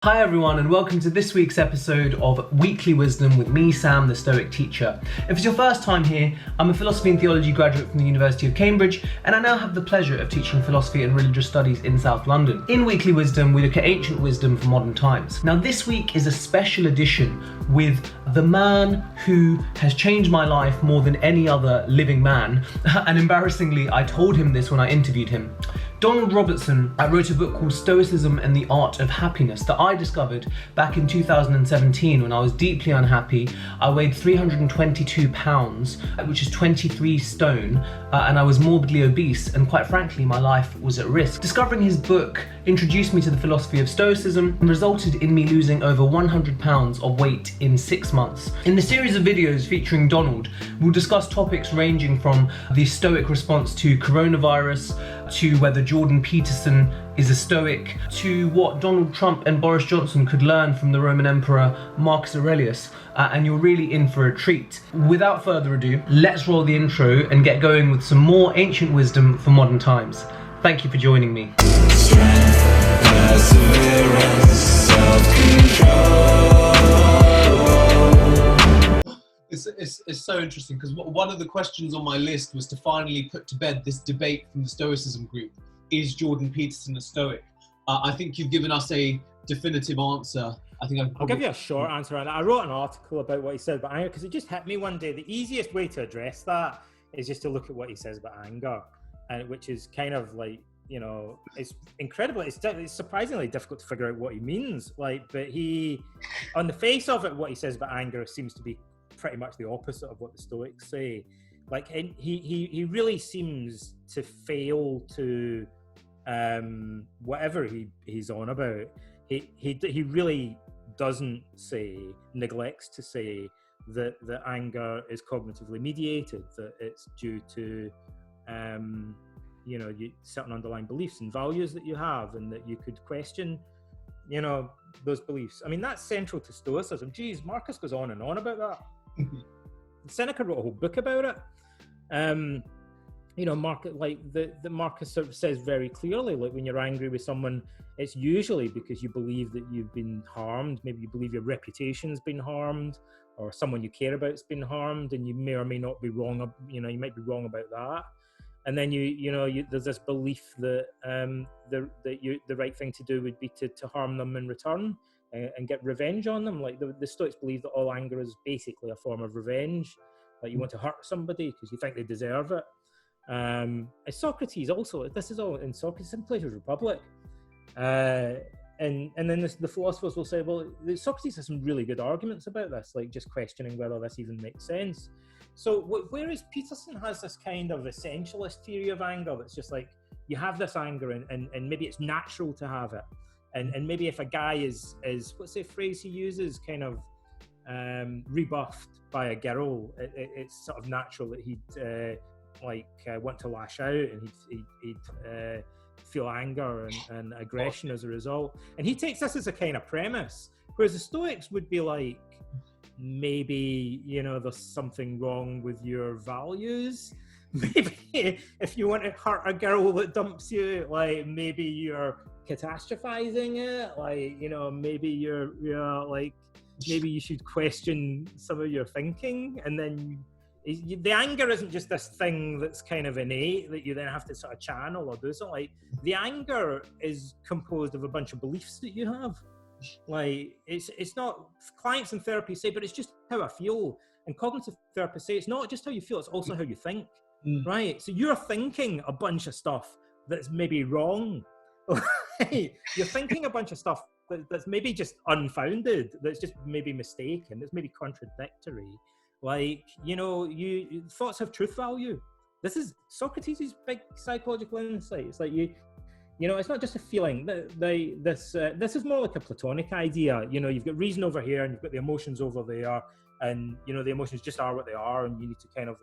Hi everyone, and welcome to this week's episode of Weekly Wisdom with me, Sam, the Stoic teacher. If it's your first time here, I'm a philosophy and theology graduate from the University of Cambridge, and I now have the pleasure of teaching philosophy and religious studies in South London. In Weekly Wisdom, we look at ancient wisdom for modern times. Now this week is a special edition with the man who has changed my life more than any other living man, and embarrassingly, I told him this when I interviewed him. Donald Robertson wrote a book called Stoicism and the Art of Happiness that I discovered back in 2017 when I was deeply unhappy. I weighed 322 pounds, which is 23 stone, and I was morbidly obese, and quite frankly, my life was at risk. Discovering his book introduced me to the philosophy of Stoicism and resulted in me losing over 100 pounds of weight in 6 months. In the series of videos featuring Donald, we'll discuss topics ranging from the Stoic response to coronavirus, to whether Jordan Peterson is a Stoic, to what Donald Trump and Boris Johnson could learn from the Roman Emperor Marcus Aurelius, and you're really in for a treat. Without further ado, let's roll the intro and get going with some more ancient wisdom for modern times. Thank you for joining me. Strength, perseverance, self-control. It's so interesting because one of the questions on my list was to finally put to bed this debate from the Stoicism group. Is Jordan Peterson a Stoic? I think you've given us a definitive answer. I'll give you a short answer on that. I wrote an article about what he said about anger because it just hit me one day. The easiest way to address that is just to look at what he says about anger, and which is kind of like, you know, it's incredible. It's surprisingly difficult to figure out what he means. But he, on the face of it, what he says about anger seems to be pretty much the opposite of what the Stoics say. He really seems to fail to whatever he's on about. He really neglects to say that anger is cognitively mediated, that it's due to certain underlying beliefs and values that you have, and that you could question those beliefs. I mean, that's central to Stoicism. Geez, Marcus goes on and on about that. Seneca wrote a whole book about it. Marcus sort of says very clearly, like, when you're angry with someone, it's usually because you believe that you've been harmed. Maybe you believe your reputation's been harmed, or someone you care about's been harmed, and you may or may not be wrong. You might be wrong about that. And then there's this belief that the right thing to do would be to harm them in return and get revenge on them. Like the Stoics believe that all anger is basically a form of revenge. Like, you want to hurt somebody because you think they deserve it. Socrates also, this is all in Socrates, in Plato's Republic. And then the philosophers will say, well, Socrates has some really good arguments about this, like just questioning whether this even makes sense. So whereas Peterson has this kind of essentialist theory of anger that's just like, you have this anger and maybe it's natural to have it. And maybe if a guy is what's the phrase he uses, kind of rebuffed by a girl, it's sort of natural that he'd want to lash out, and he'd feel anger and aggression as a result. And he takes this as a kind of premise, whereas the Stoics would be like, maybe there's something wrong with your values. Maybe if you want to hurt a girl that dumps you, like, maybe you're catastrophizing it, maybe you should question some of your thinking. And then the anger isn't just this thing that's kind of innate that you then have to sort of channel or do something. Like, the anger is composed of a bunch of beliefs that you have. Like, it's not, clients in therapy say, but it's just how I feel. And cognitive therapists say it's not just how you feel, it's also how you think. Right? So you're thinking a bunch of stuff that's maybe wrong. You're thinking a bunch of stuff that's maybe just unfounded, that's just maybe mistaken, that's maybe contradictory. Like, thoughts have truth value. This is Socrates' big psychological insight. It's like it's not just a feeling. This is more like a Platonic idea. You've got reason over here and you've got the emotions over there, and the emotions just are what they are, and you need to kind of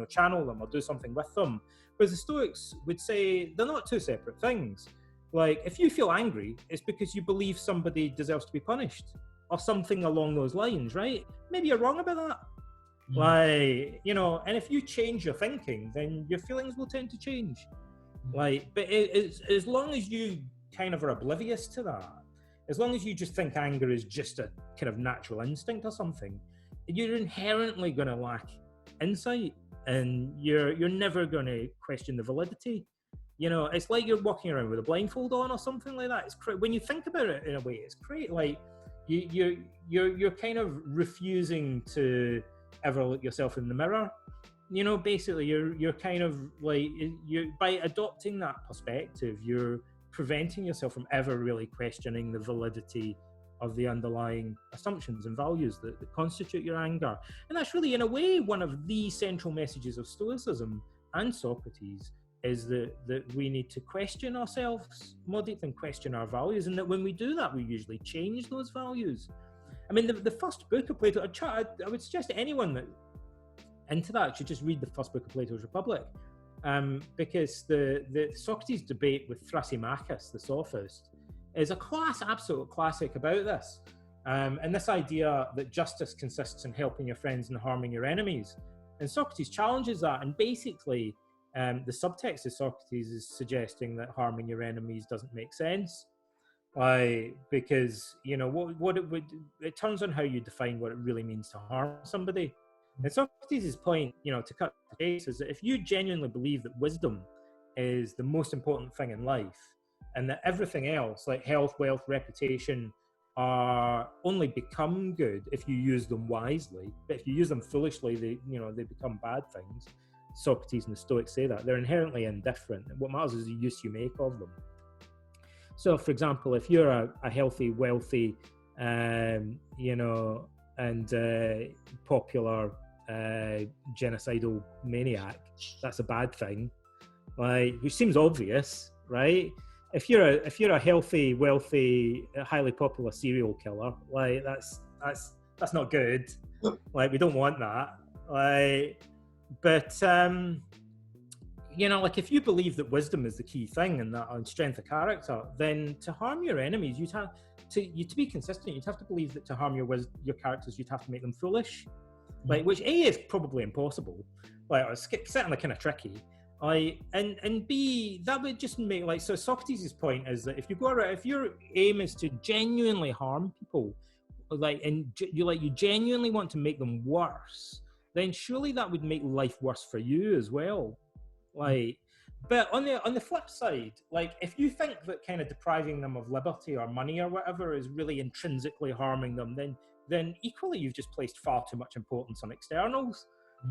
channel them or do something with them. Whereas the Stoics would say they're not two separate things. Like, if you feel angry, it's because you believe somebody deserves to be punished or something along those lines, right? Maybe you're wrong about that. And if you change your thinking, then your feelings will tend to change. But as long as you kind of are oblivious to that, as long as you just think anger is just a kind of natural instinct or something, you're inherently going to lack insight, and you're never going to question the validity. You know, it's like you're walking around with a blindfold on or something like that. It's when you think about it in a way, it's great. Like you're kind of refusing to ever look yourself in the mirror. You know, basically, you're kind of like, by adopting that perspective, you're preventing yourself from ever really questioning the validity of the underlying assumptions and values that constitute your anger. And that's really, in a way, one of the central messages of Stoicism and Socrates, is that we need to question ourselves more deeply and question our values, and that when we do that, we usually change those values. I mean, the first book of Plato, I would suggest to anyone that into that should just read the first book of Plato's Republic, because the Socrates debate with Thrasymachus, the sophist, is a absolute classic about this, and this idea that justice consists in helping your friends and harming your enemies. And Socrates challenges that, and basically the subtext of Socrates is suggesting that harming your enemies doesn't make sense, because, you know, what it turns on how you define what it really means to harm somebody. And Socrates' point, you know, to cut the chase, is that if you genuinely believe that wisdom is the most important thing in life, and that everything else, like health, wealth, reputation, are only become good if you use them wisely, but if you use them foolishly, they become bad things. Socrates and the Stoics say that they're inherently indifferent. What matters is the use you make of them. So, for example, if you're a healthy, wealthy, you know, and popular genocidal maniac, that's a bad thing, like, which seems obvious, right? If you're a healthy, wealthy, highly popular serial killer, like, that's not good. Like, we don't want that. Like, but you know, like, if you believe that wisdom is the key thing and that on strength of character, then to harm your enemies, you'd have to be consistent. You'd have to believe that to harm your characters, you'd have to make them foolish, like, which A, is probably impossible, like, it's certainly kind of tricky. And B, that would just make, like, so Socrates' point is that if you go around, if your aim is to genuinely harm people, like, and you genuinely want to make them worse, then surely that would make life worse for you as well. Like, but on the flip side, like, if you think that kind of depriving them of liberty or money or whatever is really intrinsically harming them, then equally you've just placed far too much importance on externals.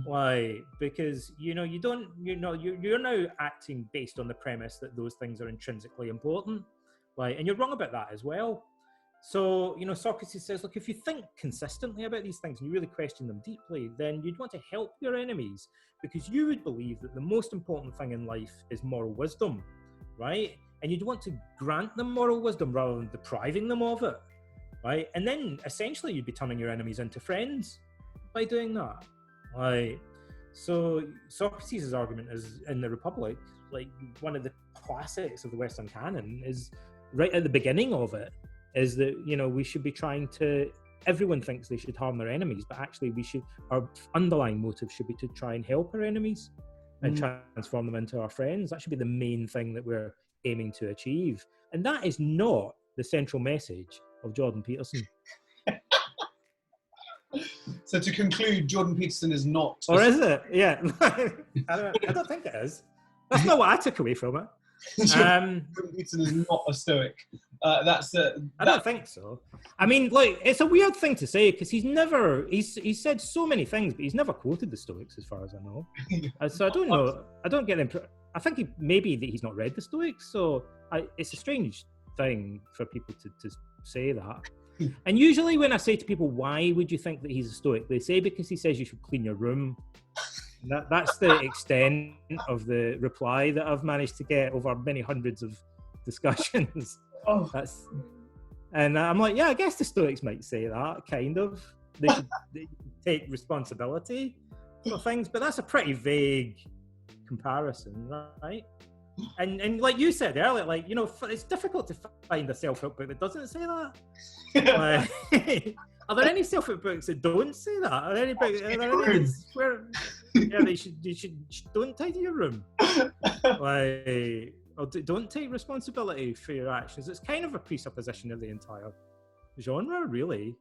Why? Because, you know, you're now acting based on the premise that those things are intrinsically important, like, and you're wrong about that as well. So, you know, Socrates says, look, if you think consistently about these things and you really question them deeply, then you'd want to help your enemies, because you would believe that the most important thing in life is moral wisdom, right? And you'd want to grant them moral wisdom rather than depriving them of it, right? And then essentially you'd be turning your enemies into friends by doing that. Like, so Socrates' argument is in the Republic, like, one of the classics of the Western canon, is right at the beginning of it, is that, you know, we should be trying to, everyone thinks they should harm their enemies, but actually our underlying motive should be to try and help our enemies and transform them into our friends. That should be the main thing that we're aiming to achieve. And that is not the central message of Jordan Peterson. So to conclude, Jordan Peterson is not... Or is it? Yeah. I don't think it is. That's not what I took away from it. Jordan Peterson is not a Stoic. I don't think so. I mean, like, it's a weird thing to say, because he's said so many things, but he's never quoted the Stoics as far as I know. So I don't know. I don't get him. I think maybe that he's not read the Stoics. So it's a strange thing for people to say that. And usually when I say to people, why would you think that he's a Stoic? They say, because he says you should clean your room. That's the extent of the reply that I've managed to get over many hundreds of discussions. Oh. And I'm like, yeah, I guess the Stoics might say that, kind of. They should take responsibility for things, but that's a pretty vague comparison, right? And like you said earlier, like, you know, it's difficult to find a self-help book that doesn't say that. Are there any self-help books that don't say that? Are there any books where they should don't tidy your room? Like, or don't take responsibility for your actions. It's kind of a presupposition of the entire genre, really.